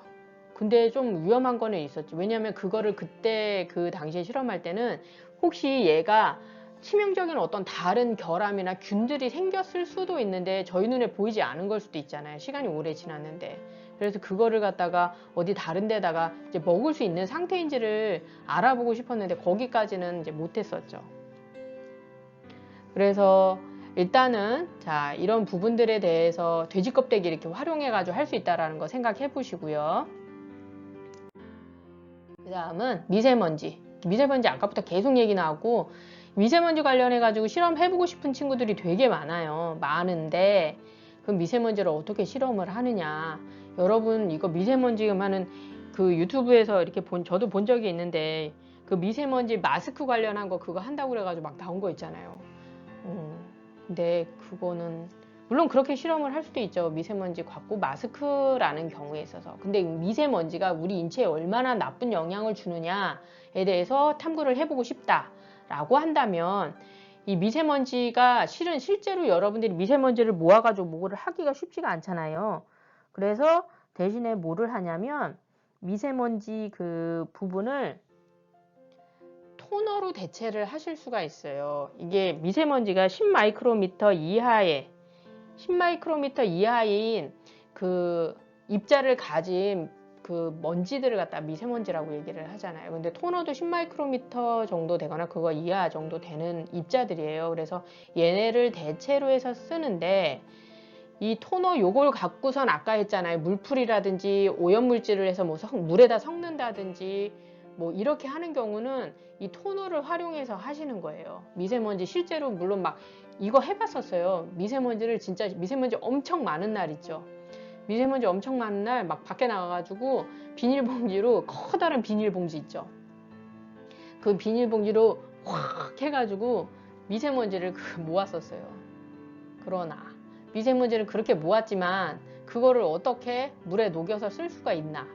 근데 좀 위험한 거는 있었지. 왜냐하면 그거를 그때 그 당시에 실험할 때는 혹시 얘가 치명적인 어떤 다른 결함이나 균들이 생겼을 수도 있는데 저희 눈에 보이지 않은 걸 수도 있잖아요. 시간이 오래 지났는데. 그래서 그거를 갖다가 어디 다른 데다가 이제 먹을 수 있는 상태인지를 알아보고 싶었는데 거기까지는 이제 못했었죠. 그래서 일단은 자 이런 부분들에 대해서 돼지 껍데기 이렇게 활용해 가지고 할 수 있다라는 거 생각해 보시고요. 그 다음은 미세먼지. 미세먼지 아까부터 계속 얘기 나왔고 미세먼지 관련해 가지고 실험해보고 싶은 친구들이 되게 많아요. 많은데 그 미세먼지를 어떻게 실험을 하느냐. 여러분 이거 미세먼지 하는 그 유튜브에서 이렇게 저도 본 적이 있는데 그 미세먼지 마스크 관련한 거 그거 한다고 그래가지고 막 나온 거 있잖아요. 근데 그거는 물론 그렇게 실험을 할 수도 있죠. 미세먼지 갖고 마스크라는 경우에 있어서. 근데 미세먼지가 우리 인체에 얼마나 나쁜 영향을 주느냐에 대해서 탐구를 해보고 싶다라고 한다면 이 미세먼지가 실제로 여러분들이 미세먼지를 모아가지고 뭐를 하기가 쉽지가 않잖아요. 그래서 대신에 뭐를 하냐면 미세먼지 그 부분을 토너로 대체를 하실 수가 있어요. 이게 미세먼지가 10마이크로미터 이하인 그 입자를 가진 그 먼지들을 갖다 미세먼지라고 얘기를 하잖아요. 근데 토너도 10마이크로미터 정도 되거나 그거 이하 정도 되는 입자들이에요. 그래서 얘네를 대체로 해서 쓰는데 이 토너 요걸 갖고선 아까 했잖아요. 물풀이라든지 오염물질을 해서 뭐 물에다 섞는다든지 뭐 이렇게 하는 경우는 이 토너를 활용해서 하시는 거예요. 미세먼지 실제로 물론 막 이거 해봤었어요. 미세먼지를 진짜 미세먼지 엄청 많은 날 있죠. 미세먼지 엄청 많은 날 막 밖에 나가가지고 비닐봉지로 커다란 비닐봉지 있죠. 그 비닐봉지로 확 해가지고 미세먼지를 모았었어요. 그러나 미세먼지를 그렇게 모았지만 그거를 어떻게 물에 녹여서 쓸 수가 있나?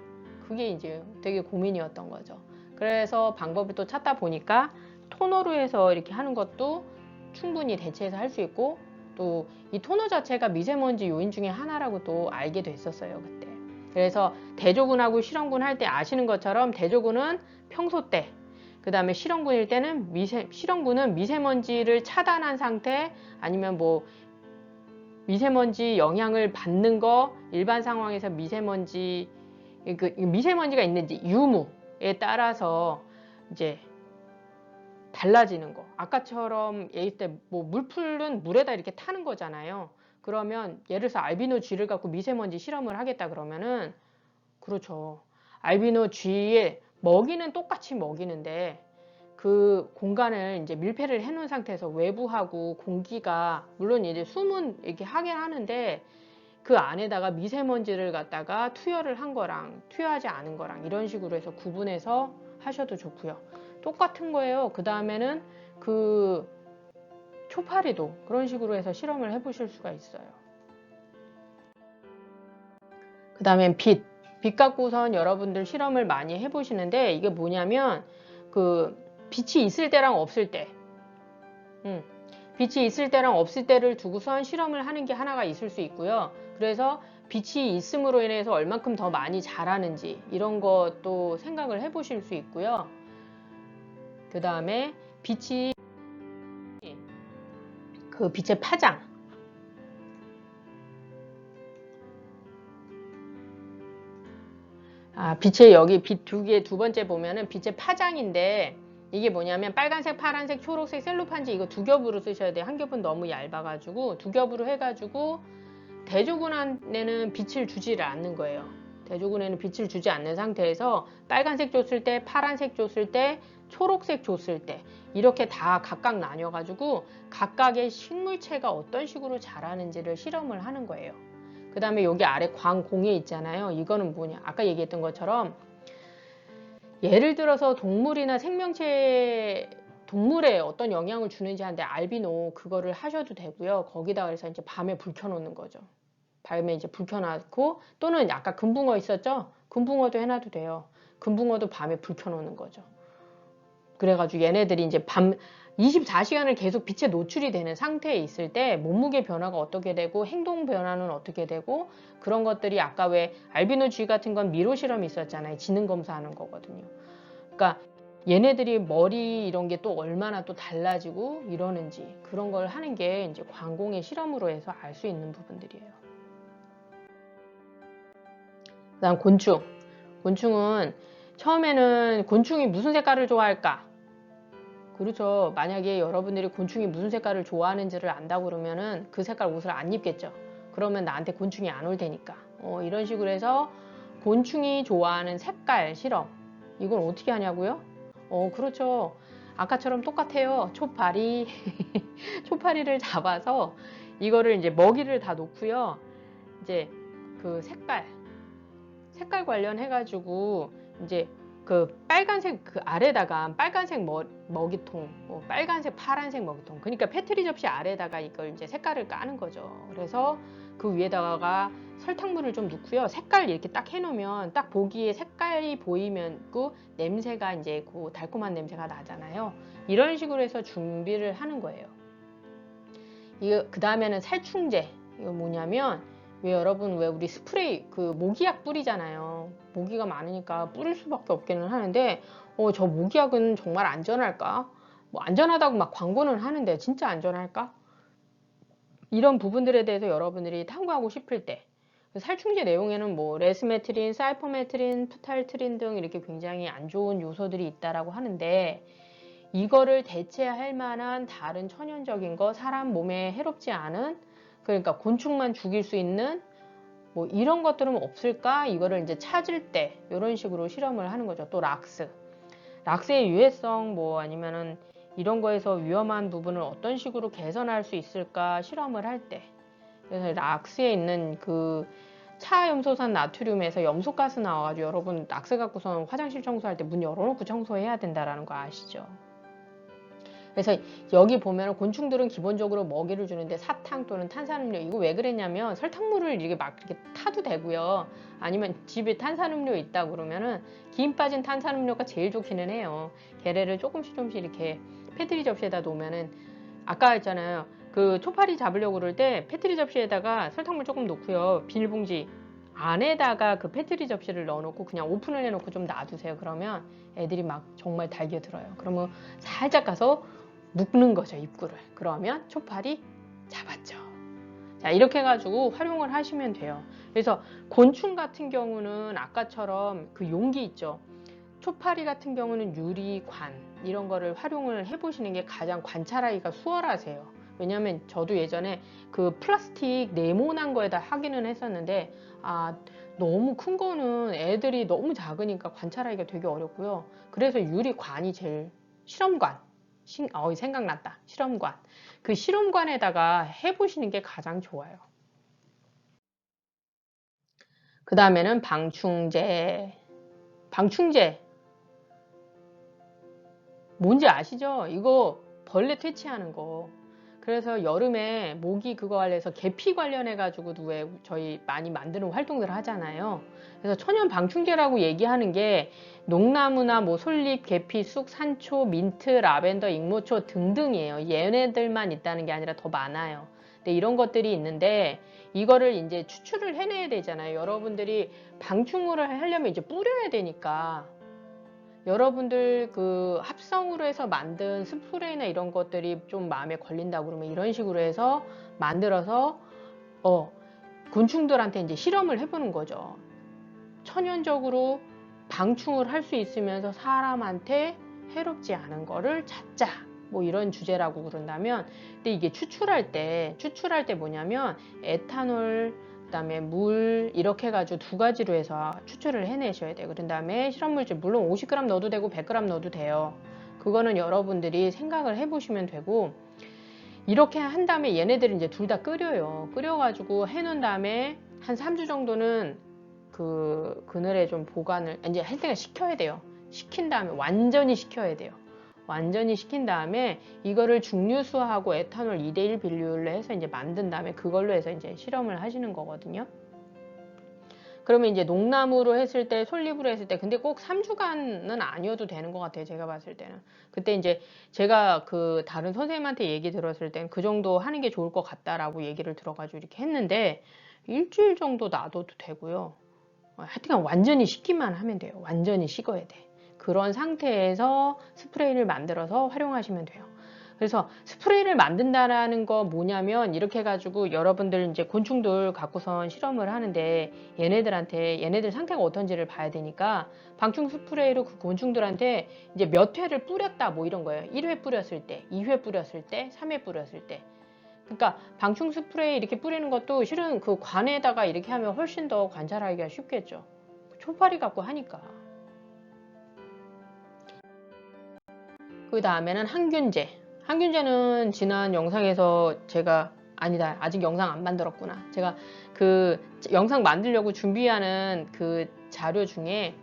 그게 이제 되게 고민이었던 거죠. 그래서 방법을 또 찾다 보니까 토너로 해서 이렇게 하는 것도 충분히 대체해서 할 수 있고 또 이 토너 자체가 미세먼지 요인 중에 하나라고 또 알게 됐었어요, 그때. 그래서 대조군하고 실험군 할 때 아시는 것처럼 대조군은 평소 때, 그 다음에 실험군일 때는 실험군은 미세먼지를 차단한 상태 아니면 뭐 미세먼지 영향을 받는 거 일반 상황에서 미세먼지가 있는지 유무에 따라서 이제 달라지는 거. 아까처럼 예일 때 뭐 물풀은 물에다 이렇게 타는 거잖아요. 그러면 예를 들어서 알비노 G를 갖고 미세먼지 실험을 하겠다 그러면은 그렇죠. 알비노 G의 먹이는 똑같이 먹이는데 그 공간을 이제 밀폐를 해 놓은 상태에서 외부하고 공기가 물론 이제 숨은 이렇게 하긴 하는데 그 안에다가 미세먼지를 갖다가 투여를 한 거랑 투여하지 않은 거랑 이런 식으로 해서 구분해서 하셔도 좋고요. 똑같은 거예요. 그 다음에는 그 초파리도 그런 식으로 해서 실험을 해 보실 수가 있어요. 그 다음엔 빛 갖고선 여러분들 실험을 많이 해 보시는데 이게 뭐냐면 그 빛이 있을 때랑 없을 때 빛이 있을 때랑 없을 때를 두고선 실험을 하는 게 하나가 있을 수 있고요. 그래서 빛이 있음으로 인해서 얼만큼 더 많이 자라는지 이런 것도 생각을 해 보실 수 있고요. 그 다음에 빛이 그 빛의 파장 빛의 여기 빛 두 번째 보면은 빛의 파장인데 이게 뭐냐면 빨간색, 파란색, 초록색 셀로판지 이거 두 겹으로 쓰셔야 돼요. 한 겹은 너무 얇아가지고 두 겹으로 해가지고 대조군에는 빛을 주지를 않는 거예요. 대조군에는 빛을 주지 않는 상태에서 빨간색 줬을 때, 파란색 줬을 때, 초록색 줬을 때 이렇게 다 각각 나뉘어가지고 각각의 식물체가 어떤 식으로 자라는지를 실험을 하는 거예요. 그 다음에 여기 아래 광공에 있잖아요. 이거는 뭐냐? 아까 얘기했던 것처럼 예를 들어서 동물이나 생명체 동물에 어떤 영향을 주는지 하는데 알비노 그거를 하셔도 되고요. 거기다 그래서 이제 밤에 불 켜놓는 거죠. 밤에 이제 불 켜놓고 또는 아까 금붕어 있었죠? 금붕어도 해놔도 돼요. 금붕어도 밤에 불 켜놓는 거죠. 그래가지고 얘네들이 이제 밤 24시간을 계속 빛에 노출이 되는 상태에 있을 때 몸무게 변화가 어떻게 되고 행동 변화는 어떻게 되고 그런 것들이 아까 왜 알비노 G 같은 건 미로 실험이 있었잖아요. 지능 검사하는 거거든요. 그러니까 얘네들이 머리 이런 게 또 얼마나 또 달라지고 이러는지 그런 걸 하는 게 이제 광공의 실험으로 해서 알 수 있는 부분들이에요. 그다음 곤충. 곤충은 처음에는 곤충이 무슨 색깔을 좋아할까? 그렇죠. 만약에 여러분들이 곤충이 무슨 색깔을 좋아하는지를 안다고 그러면은 그 색깔 옷을 안 입겠죠. 그러면 나한테 곤충이 안 올 테니까. 이런 식으로 해서 곤충이 좋아하는 색깔 실험. 이걸 어떻게 하냐고요? 그렇죠. 아까처럼 똑같아요. 초파리. 초파리를 잡아서 이거를 이제 먹이를 다 놓고요. 이제 그 색깔 관련해가지고 이제 그 빨간색 그 아래다가 빨간색 먹이통, 빨간색, 파란색 먹이통. 그러니까 패트리 접시 아래다가 이걸 이제 색깔을 까는 거죠. 그래서 그 위에다가 설탕물을 좀 넣고요. 색깔 이렇게 딱 해놓으면 딱 보기에 색깔이 보이면 그 냄새가 이제 그 달콤한 냄새가 나잖아요. 이런 식으로 해서 준비를 하는 거예요. 이거 그 다음에는 살충제. 이거 뭐냐면 왜 여러분 왜 우리 스프레이 그 모기약 뿌리잖아요. 모기가 많으니까 뿌릴 수밖에 없기는 하는데 저 모기약은 정말 안전할까? 뭐 안전하다고 막 광고는 하는데 진짜 안전할까? 이런 부분들에 대해서 여러분들이 탐구하고 싶을 때 살충제 내용에는 뭐 레스메트린, 사이퍼메트린, 프탈트린 등 이렇게 굉장히 안 좋은 요소들이 있다라고 하는데, 이거를 대체할 만한 다른 천연적인 거, 사람 몸에 해롭지 않은, 그러니까 곤충만 죽일 수 있는 뭐 이런 것들은 없을까? 이거를 이제 찾을 때 이런 식으로 실험을 하는 거죠. 또 락스의 유해성 뭐 아니면은 이런 거에서 위험한 부분을 어떤 식으로 개선할 수 있을까 실험을 할 때. 그래서 락스에 있는 그 차염소산 나트륨에서 염소가스 나와가지고 여러분 락스 갖고선 화장실 청소할 때 문 열어놓고 청소해야 된다라는 거 아시죠? 그래서 여기 보면 곤충들은 기본적으로 먹이를 주는데 사탕 또는 탄산음료, 이거 왜 그랬냐면 설탕물을 이렇게 막 이렇게 타도 되고요. 아니면 집에 탄산음료 있다 그러면은 김 빠진 탄산음료가 제일 좋기는 해요. 걔네를 조금씩 이렇게 패트리 접시에다 놓으면은, 아까 했잖아요. 그 초파리 잡으려고 그럴 때 패트리 접시에다가 설탕물 조금 넣고요. 비닐봉지 안에다가 그 패트리 접시를 넣어놓고 그냥 오픈을 해놓고 좀 놔두세요. 그러면 애들이 막 정말 달겨들어요. 그러면 살짝 가서 묶는 거죠, 입구를. 그러면 초파리 잡았죠. 자, 이렇게 해가지고 활용을 하시면 돼요. 그래서 곤충 같은 경우는 아까처럼 그 용기 있죠. 초파리 같은 경우는 유리, 관 이런 거를 활용을 해보시는 게 가장 관찰하기가 수월하세요. 왜냐면 저도 예전에 그 플라스틱 네모난 거에다 하기는 했었는데, 너무 큰 거는 애들이 너무 작으니까 관찰하기가 되게 어렵고요. 그래서 유리관이 제일, 실험관, 생각났다. 실험관. 그 실험관에다가 해보시는 게 가장 좋아요. 그 다음에는 방충제. 방충제. 뭔지 아시죠? 이거 벌레 퇴치하는 거. 그래서 여름에 모기 그거 관련해서 계피 관련해 가지고도 왜 저희 많이 만드는 활동들 하잖아요. 그래서 천연 방충제라고 얘기하는 게 농나무나 뭐 솔잎, 계피, 쑥, 산초, 민트, 라벤더, 익모초 등등이에요. 얘네들만 있다는 게 아니라 더 많아요. 근데 이런 것들이 있는데 이거를 이제 추출을 해내야 되잖아요. 여러분들이 방충을 하려면 이제 뿌려야 되니까, 여러분들 그 합성으로 해서 만든 스프레이나 이런 것들이 좀 마음에 걸린다고 그러면 이런 식으로 해서 만들어서 곤충들한테 이제 실험을 해보는 거죠. 천연적으로 방충을 할 수 있으면서 사람한테 해롭지 않은 거를 찾자, 뭐 이런 주제라고 그런다면, 근데 이게 추출할 때 뭐냐면 에탄올, 그다음에 물 이렇게 해가지고 두 가지로 해서 추출을 해내셔야 돼요. 그런 다음에 실험물질, 물론 50g 넣어도 되고 100g 넣어도 돼요. 그거는 여러분들이 생각을 해보시면 되고, 이렇게 한 다음에 얘네들을 이제 둘 다 끓여요. 끓여가지고 해놓은 다음에 한 3주 정도는 그 그늘에 좀 보관을 이제 할 때가 식혀야 돼요. 식힌 다음에 완전히 식혀야 돼요. 완전히 식힌 다음에 이거를 중류수하고 에탄올 2:1 비율로 해서 이제 만든 다음에 그걸로 해서 이제 실험을 하시는 거거든요. 그러면 이제 농나무로 했을 때, 솔잎으로 했을 때, 근데 꼭 3주간은 아니어도 되는 것 같아요. 제가 봤을 때는. 그때 이제 제가 그 다른 선생님한테 얘기 들었을 땐 그 정도 하는 게 좋을 것 같다라고 얘기를 들어가지고 이렇게 했는데, 일주일 정도 놔둬도 되고요. 하여튼 완전히 식기만 하면 돼요. 완전히 식어야 돼. 그런 상태에서 스프레이를 만들어서 활용하시면 돼요. 그래서 스프레이를 만든다라는 거 뭐냐면, 이렇게 해가지고 여러분들 이제 곤충들 갖고선 실험을 하는데 얘네들 상태가 어떤지를 봐야 되니까 방충 스프레이로 그 곤충들한테 이제 몇 회를 뿌렸다 뭐 이런 거예요. 1회 뿌렸을 때, 2회 뿌렸을 때, 3회 뿌렸을 때. 그러니까 방충 스프레이 이렇게 뿌리는 것도 실은 그 관에다가 이렇게 하면 훨씬 더 관찰하기가 쉽겠죠. 초파리 갖고 하니까. 그 다음에는 항균제. 항균제는 지난 영상에서 제가, 아니다, 아직 영상 안 만들었구나. 제가 그 영상 만들려고 준비하는 그 자료 중에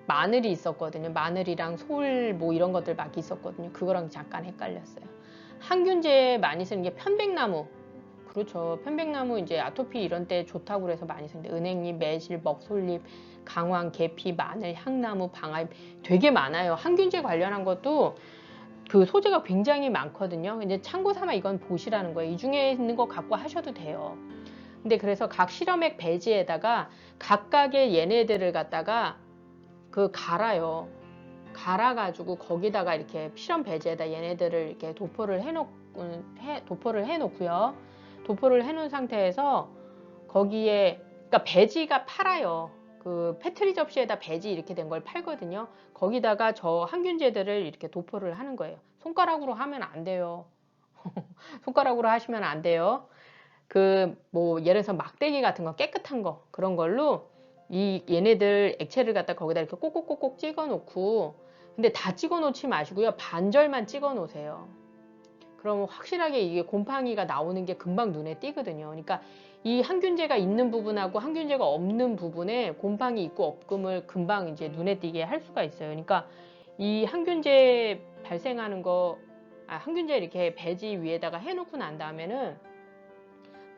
마늘이 있었거든요. 마늘이랑 솔 뭐 이런 것들 막 있었거든요. 그거랑 잠깐 헷갈렸어요. 항균제 많이 쓰는 게 편백나무. 그렇죠. 편백나무 이제 아토피 이런 때 좋다고 그래서 많이 쓰는데, 은행잎, 매실, 먹솔잎, 강황, 계피, 마늘, 향나무, 방아잎 되게 많아요. 항균제 관련한 것도 그 소재가 굉장히 많거든요. 이제 참고 삼아 이건 보시라는 거예요. 이 중에 있는 거 갖고 하셔도 돼요. 근데 그래서 각 실험액 배지에다가 각각의 얘네들을 갖다가 그 갈아요. 갈아가지고 거기다가 이렇게 실험 배지에다 얘네들을 이렇게 도포를 해놓고요. 도포를 해놓은 상태에서 거기에, 그러니까 배지가 팔아요. 그 페트리 접시에다 배지 이렇게 된 걸 팔거든요. 거기다가 저 항균제들을 이렇게 도포를 하는 거예요. 손가락으로 하면 안 돼요. 손가락으로 하시면 안 돼요. 그 뭐 예를 들어서 막대기 같은 거 깨끗한 거 그런 걸로 이 얘네들 액체를 갖다 거기다 이렇게 꼭꼭꼭꼭 찍어 놓고, 근데 다 찍어 놓지 마시고요. 반절만 찍어 놓으세요. 그러면 확실하게 이게 곰팡이가 나오는 게 금방 눈에 띄거든요. 그러니까 이 항균제가 있는 부분하고 항균제가 없는 부분에 곰팡이 있고 없음을 금방 이제 눈에 띄게 할 수가 있어요. 그러니까 이 항균제 발생하는 거, 항균제 이렇게 배지 위에다가 해놓고 난 다음에는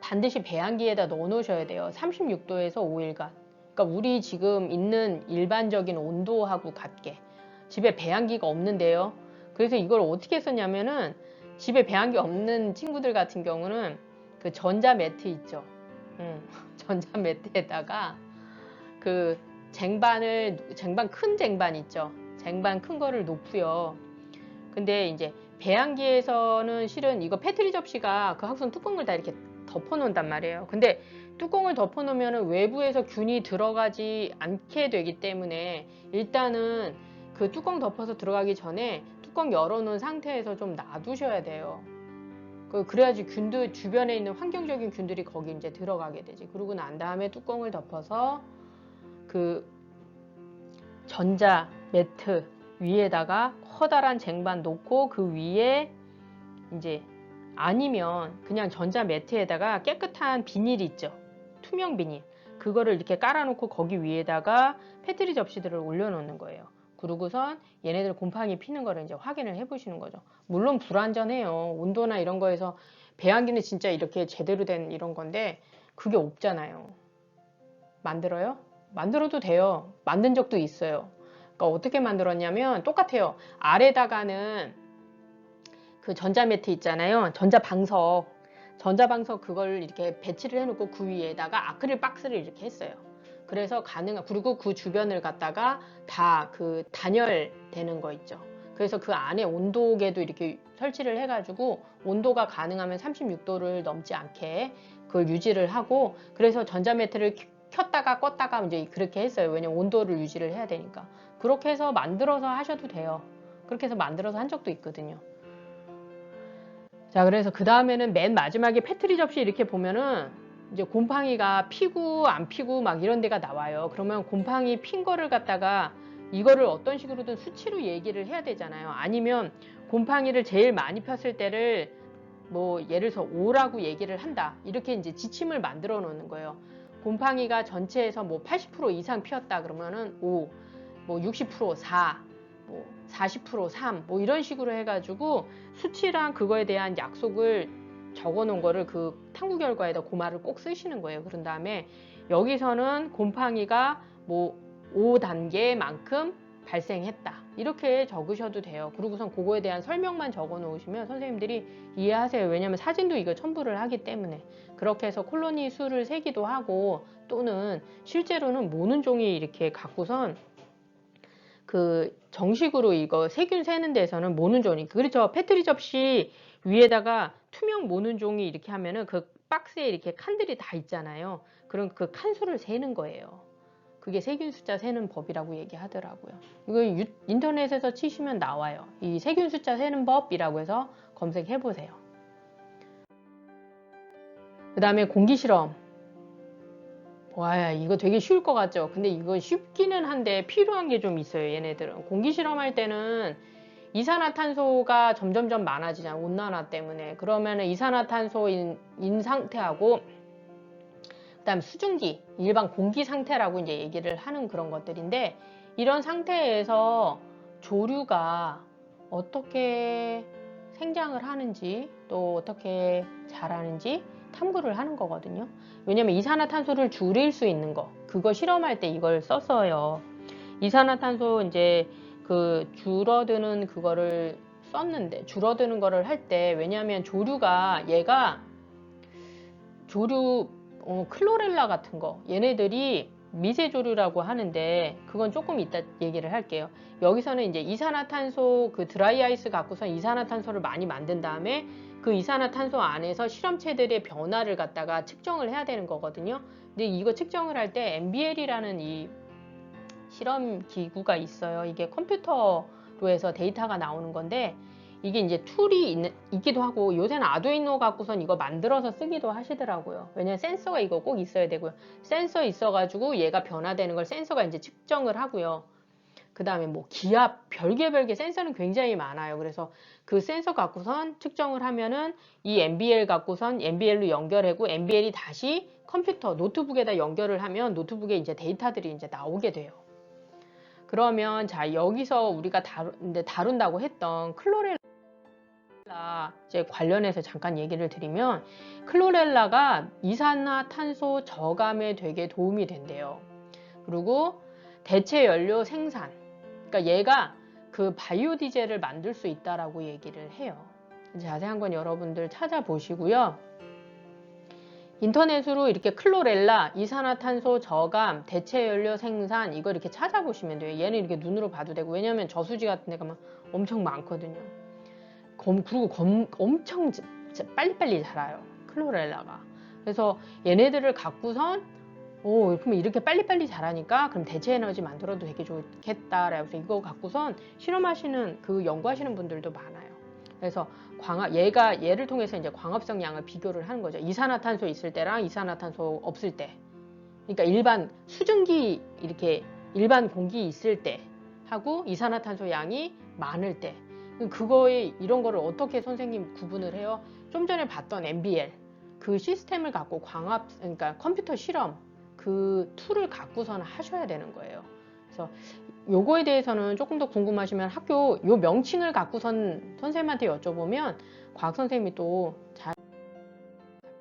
반드시 배양기에다 넣어 놓으셔야 돼요. 36도에서 5일간. 그러니까 우리 지금 있는 일반적인 온도하고 같게. 집에 배양기가 없는데요. 그래서 이걸 어떻게 썼냐면은, 집에 배양기 없는 친구들 같은 경우는 그 전자 매트 있죠. 전자 매트에다가 그 쟁반 큰 쟁반 있죠. 쟁반 큰 거를 놓고요. 근데 이제 배양기에서는 실은 이거 페트리 접시가 그 학생 뚜껑을 다 이렇게 덮어 놓는단 말이에요. 근데 뚜껑을 덮어 놓으면 외부에서 균이 들어가지 않게 되기 때문에 일단은 그 뚜껑 덮어서 들어가기 전에 뚜껑 열어놓은 상태에서 좀 놔두셔야 돼요. 그래야지 균도 주변에 있는 환경적인 균들이 거기 이제 들어가게 되지. 그러고 난 다음에 뚜껑을 덮어서 그 전자 매트 위에다가 커다란 쟁반 놓고 그 위에 이제, 아니면 그냥 전자 매트에다가 깨끗한 비닐 있죠. 투명 비닐. 그거를 이렇게 깔아놓고 거기 위에다가 페트리 접시들을 올려놓는 거예요. 그러고선 얘네들 곰팡이 피는 거를 이제 확인을 해보시는 거죠. 물론 불완전해요. 온도나 이런 거에서 배양기는 진짜 이렇게 제대로 된 이런 건데 그게 없잖아요. 만들어요? 만들어도 돼요. 만든 적도 있어요. 그러니까 어떻게 만들었냐면 똑같아요. 아래다가는 그 전자매트 있잖아요. 전자방석 그걸 이렇게 배치를 해놓고 그 위에다가 아크릴 박스를 이렇게 했어요. 그래서 그리고 그 주변을 갖다가 다 그 단열되는 거 있죠. 그래서 그 안에 온도계도 이렇게 설치를 해가지고 온도가 가능하면 36도를 넘지 않게 그걸 유지를 하고, 그래서 전자매트를 켰다가 껐다가 이제 그렇게 했어요. 왜냐면 온도를 유지를 해야 되니까. 그렇게 해서 만들어서 하셔도 돼요. 그렇게 해서 만들어서 한 적도 있거든요. 자, 그래서 그 다음에는 맨 마지막에 페트리 접시 이렇게 보면은 이제 곰팡이가 피고 안 피고 막 이런 데가 나와요. 그러면 곰팡이 핀 거를 갖다가 이거를 어떤 식으로든 수치로 얘기를 해야 되잖아요. 아니면 곰팡이를 제일 많이 폈을 때를 뭐 예를 들어서 5라고 얘기를 한다. 이렇게 이제 지침을 만들어 놓는 거예요. 곰팡이가 전체에서 뭐 80% 이상 피었다 그러면은 5, 뭐 60% 4, 뭐 40% 3, 뭐 이런 식으로 해가지고 수치랑 그거에 대한 약속을 적어 놓은 거를 그 탐구 결과에다 고마를 꼭 쓰시는 거예요. 그런 다음에 여기서는 곰팡이가 뭐 5단계만큼 발생했다. 이렇게 적으셔도 돼요. 그리고선 그거에 대한 설명만 적어 놓으시면 선생님들이 이해하세요. 왜냐면 사진도 이거 첨부를 하기 때문에. 그렇게 해서 콜로니 수를 세기도 하고, 또는 실제로는 모는 종이 이렇게 갖고선 그 정식으로 이거 세균 세는 데서는 모는 종이, 그렇죠. 페트리 접시 위에다가 투명 모는 종이 이렇게 하면은 그 박스에 이렇게 칸들이 다 있잖아요. 그럼 그 칸수를 세는 거예요. 그게 세균 숫자 세는 법이라고 얘기하더라고요. 이거 인터넷에서 치시면 나와요. 이 세균 숫자 세는 법이라고 해서 검색해 보세요. 그 다음에 공기실험. 와, 이거 되게 쉬울 것 같죠? 근데 이거 쉽기는 한데 필요한 게 좀 있어요, 얘네들은. 공기실험할 때는 이산화탄소가 점점점 많아지잖아요, 온난화 때문에. 그러면은 이산화탄소인 상태하고, 그 다음 수증기, 일반 공기 상태라고 이제 얘기를 하는 그런 것들인데, 이런 상태에서 조류가 어떻게 생장을 하는지, 또 어떻게 자라는지 탐구를 하는 거거든요. 왜냐면 이산화탄소를 줄일 수 있는 거, 그거 실험할 때 이걸 썼어요. 이산화탄소 이제 그 줄어드는 그거를 썼는데, 줄어드는 거를 할 때, 왜냐면 조류가 클로렐라 같은 거, 얘네들이 미세조류라고 하는데 그건 조금 이따 얘기를 할게요. 여기서는 이제 이산화탄소 그 드라이아이스 갖고서 이산화탄소를 많이 만든 다음에 그 이산화탄소 안에서 실험체들의 변화를 갖다가 측정을 해야 되는 거거든요. 근데 이거 측정을 할 때 MBL이라는 이 실험 기구가 있어요. 이게 컴퓨터로 해서 데이터가 나오는 건데 이게 이제 툴이 있기도 하고 요새는 아두이노 갖고선 이거 만들어서 쓰기도 하시더라고요. 왜냐면 센서가 이거 꼭 있어야 되고요. 센서 있어가지고 얘가 변화되는 걸 센서가 이제 측정을 하고요. 그 다음에 뭐 기압, 별개 센서는 굉장히 많아요. 그래서 그 센서 갖고선 측정을 하면은 이 MBL 갖고선 MBL로 연결하고 MBL이 다시 컴퓨터, 노트북에다 연결을 하면 노트북에 이제 데이터들이 이제 나오게 돼요. 그러면 자, 여기서 우리가 다룬다고 했던 클로렐라 이제 관련해서 잠깐 얘기를 드리면 클로렐라가 이산화탄소 저감에 되게 도움이 된대요. 그리고 대체 연료 생산, 그러니까 얘가 그 바이오 디젤을 만들 수 있다라고 얘기를 해요. 자세한 건 여러분들 찾아보시고요. 인터넷으로 이렇게 클로렐라, 이산화탄소 저감, 대체 연료 생산 이거 이렇게 찾아보시면 돼요. 얘는 이렇게 눈으로 봐도 되고 왜냐면 저수지 같은 데가 막 엄청 많거든요. 그리고 엄청 빨리빨리 자라요. 클로렐라가. 그래서 얘네들을 갖고선 그럼 이렇게 빨리빨리 자라니까 그럼 대체 에너지 만들어도 되게 좋겠다. 그래서 이거 갖고선 실험하시는 그 연구하시는 분들도 많아요. 그래서 얘를 통해서 이제 광합성 양을 비교를 하는 거죠. 이산화탄소 있을 때랑 이산화탄소 없을 때. 그러니까 일반 수증기 이렇게 일반 공기 있을 때 하고 이산화탄소 양이 많을 때. 그거에 이런 거를 어떻게 선생님 구분을 해요? 좀 전에 봤던 MBL 그 시스템을 갖고 그러니까 컴퓨터 실험 그 툴을 갖고서는 하셔야 되는 거예요. 그래서 요거에 대해서는 조금 더 궁금하시면 학교 요 명칭을 갖고선 선생님한테 여쭤보면 과학 선생님이 또 잘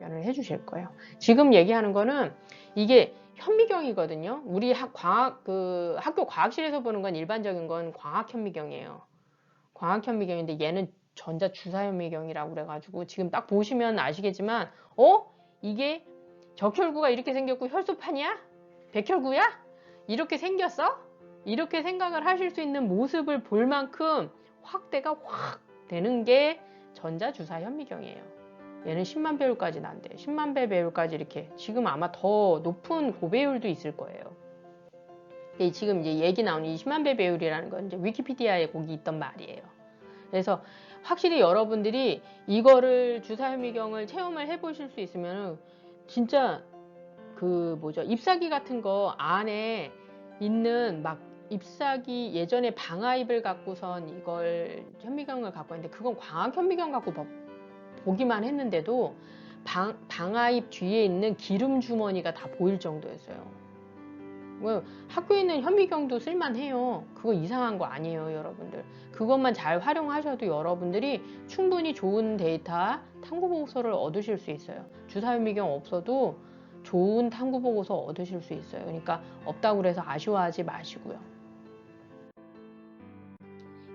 답변을 해주실 거예요. 지금 얘기하는 거는 이게 현미경이거든요. 우리 학교 과학실에서 보는 건 일반적인 건 광학 현미경이에요. 광학 현미경인데 얘는 전자 주사 현미경이라고 그래가지고 지금 딱 보시면 아시겠지만 이게 적혈구가 이렇게 생겼고 혈소판이야? 백혈구야? 이렇게 생겼어? 이렇게 생각을 하실 수 있는 모습을 볼 만큼 확대가 확 되는 게 전자주사 현미경이에요. 얘는 10만 배율까지 난대요. 10만 배 배율까지 이렇게 지금 아마 더 높은 고배율도 있을 거예요. 지금 이제 얘기 나오는 이 10만 배 배율이라는 건 이제 위키피디아에 거기 있던 말이에요. 그래서 확실히 여러분들이 이거를 주사 현미경을 체험을 해보실 수 있으면 진짜 잎사귀 같은 거 안에 있는 막 잎사귀 예전에 방아잎을 갖고선 이걸 현미경을 갖고 했는데 그건 광학 현미경 갖고 보기만 했는데도 방아잎 뒤에 있는 기름 주머니가 다 보일 정도였어요. 학교에 있는 현미경도 쓸만해요. 그거 이상한 거 아니에요, 여러분들. 그것만 잘 활용하셔도 여러분들이 충분히 좋은 데이터 탐구 보고서를 얻으실 수 있어요. 주사 현미경 없어도 좋은 탐구 보고서 얻으실 수 있어요. 그러니까 없다고 그래서 아쉬워하지 마시고요.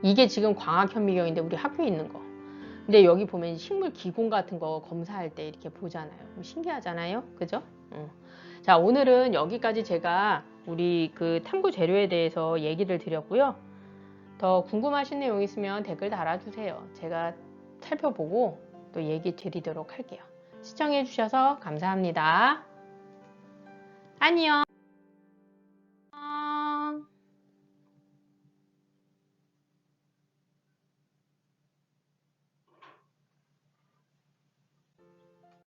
이게 지금 광학 현미경인데 우리 학교에 있는 거. 근데 여기 보면 식물 기공 같은 거 검사할 때 이렇게 보잖아요. 신기하잖아요, 그죠? 자, 오늘은 여기까지 제가 우리 그 탐구 재료에 대해서 얘기를 드렸고요. 더 궁금하신 내용 있으면 댓글 달아주세요. 제가 살펴보고 또 얘기 드리도록 할게요. 시청해 주셔서 감사합니다. 안녕.